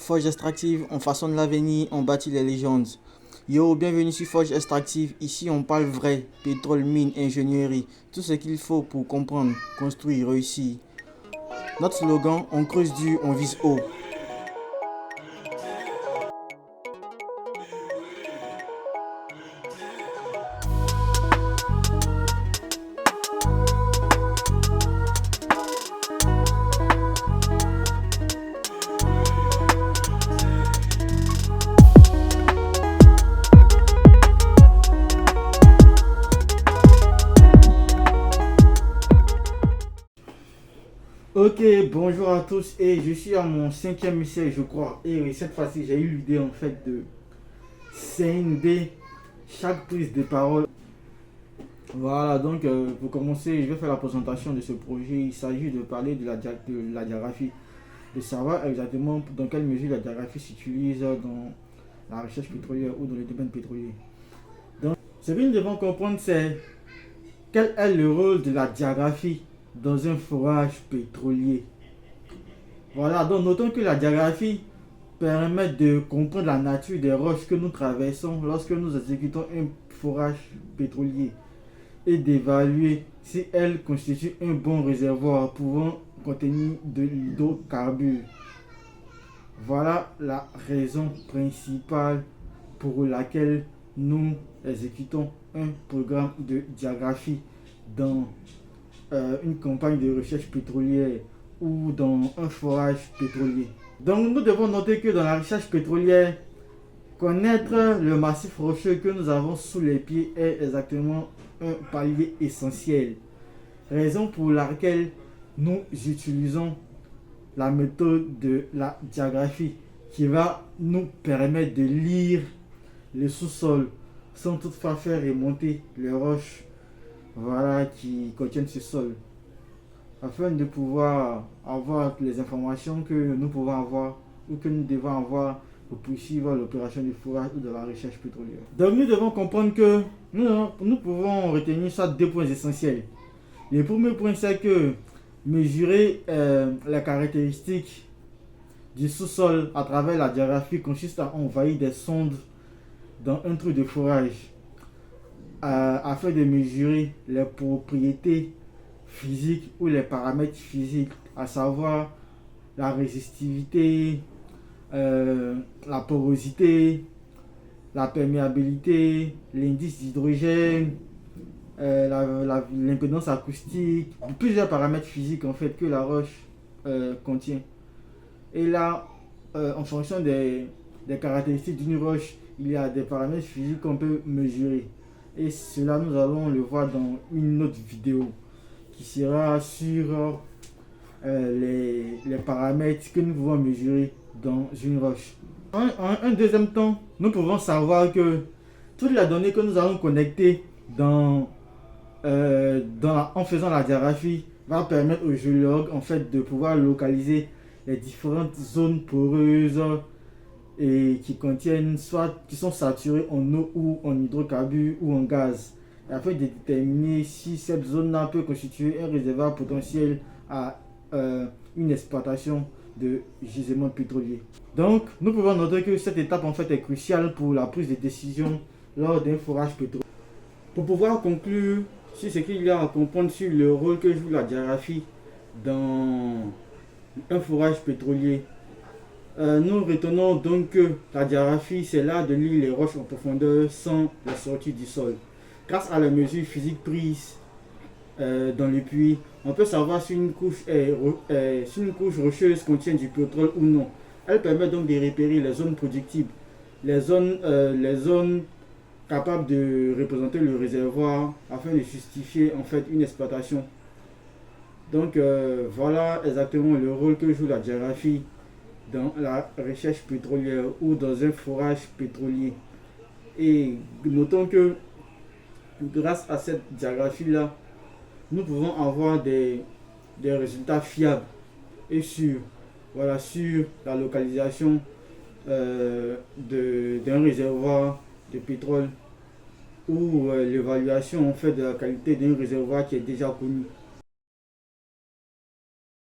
Forge Extractive, on façonne l'avenir, on bâtit les légendes. Yo, bienvenue sur Forge Extractive. Ici, on parle vrai, pétrole, mine, ingénierie, tout ce qu'il faut pour comprendre, construire, réussir. Notre slogan, on creuse dur, on vise haut. Ok, bonjour à tous et je suis à mon 5e essai je crois. Et cette fois-ci j'ai eu l'idée en fait de scinder chaque prise de parole. Voilà, donc pour commencer je vais faire la présentation de ce projet. Il s'agit de parler de la diagraphie, de savoir exactement dans quelle mesure la diagraphie s'utilise dans la recherche pétrolière ou dans le domaine pétrolier. Donc ce que nous devons comprendre c'est quel est le rôle de la diagraphie dans un forage pétrolier. Voilà, donc notons que la diagraphie permet de comprendre la nature des roches que nous traversons lorsque nous exécutons un forage pétrolier et d'évaluer si elles constituent un bon réservoir pouvant contenir de l'hydrocarbure. Voilà la raison principale pour laquelle nous exécutons un programme de diagraphie dans une campagne de recherche pétrolière ou dans un forage pétrolier. Donc nous devons noter que dans la recherche pétrolière, connaître le massif rocheux que nous avons sous les pieds est exactement un palier essentiel. Raison pour laquelle nous utilisons la méthode de la diagraphie qui va nous permettre de lire le sous-sol sans toutefois faire remonter les roches qui contiennent ce sol, afin de pouvoir avoir les informations que nous pouvons avoir ou que nous devons avoir pour poursuivre l'opération du forage ou de la recherche pétrolière. Donc nous devons comprendre que nous pouvons retenir ça deux points essentiels. Le premier point c'est que mesurer les caractéristiques du sous-sol à travers la diagraphie consiste à envoyer des sondes dans un trou de forage afin de mesurer les propriétés physiques ou les paramètres physiques, à savoir la résistivité, la porosité, la perméabilité, l'indice d'hydrogène, l'impédance acoustique, plusieurs paramètres physiques en fait que la roche contient. Et là, en fonction des caractéristiques d'une roche, il y a des paramètres physiques qu'on peut mesurer. Et cela, nous allons le voir dans une autre vidéo qui sera sur les paramètres que nous pouvons mesurer dans une roche. En deuxième temps, nous pouvons savoir que toutes les données que nous allons connecter en faisant la diagraphie va permettre aux géologues en fait, de pouvoir localiser les différentes zones poreuses et qui contiennent qui sont saturées en eau ou en hydrocarbures ou en gaz, afin de déterminer si cette zone-là peut constituer un réservoir potentiel à une exploitation de gisements pétroliers. Donc, nous pouvons noter que cette étape en fait est cruciale pour la prise de décision lors d'un forage pétrolier. Pour pouvoir conclure sur ce qu'il y a à comprendre sur le rôle que joue la diagraphie dans un forage pétrolier, nous retenons donc que la diagraphie c'est l'art de lire les roches en profondeur sans la sortie du sol. Grâce à la mesure physique prise dans le puits, on peut savoir si une couche rocheuse contient du pétrole ou non. Elle permet donc de repérer les zones productibles, les zones capables de représenter le réservoir afin de justifier en fait une exploitation. Donc voilà exactement le rôle que joue la diagraphie dans la recherche pétrolière ou dans un forage pétrolier. Et notons que grâce à cette diagraphie-là, nous pouvons avoir des résultats fiables et sûrs sur la localisation d'un réservoir de pétrole ou l'évaluation en fait, de la qualité d'un réservoir qui est déjà connu.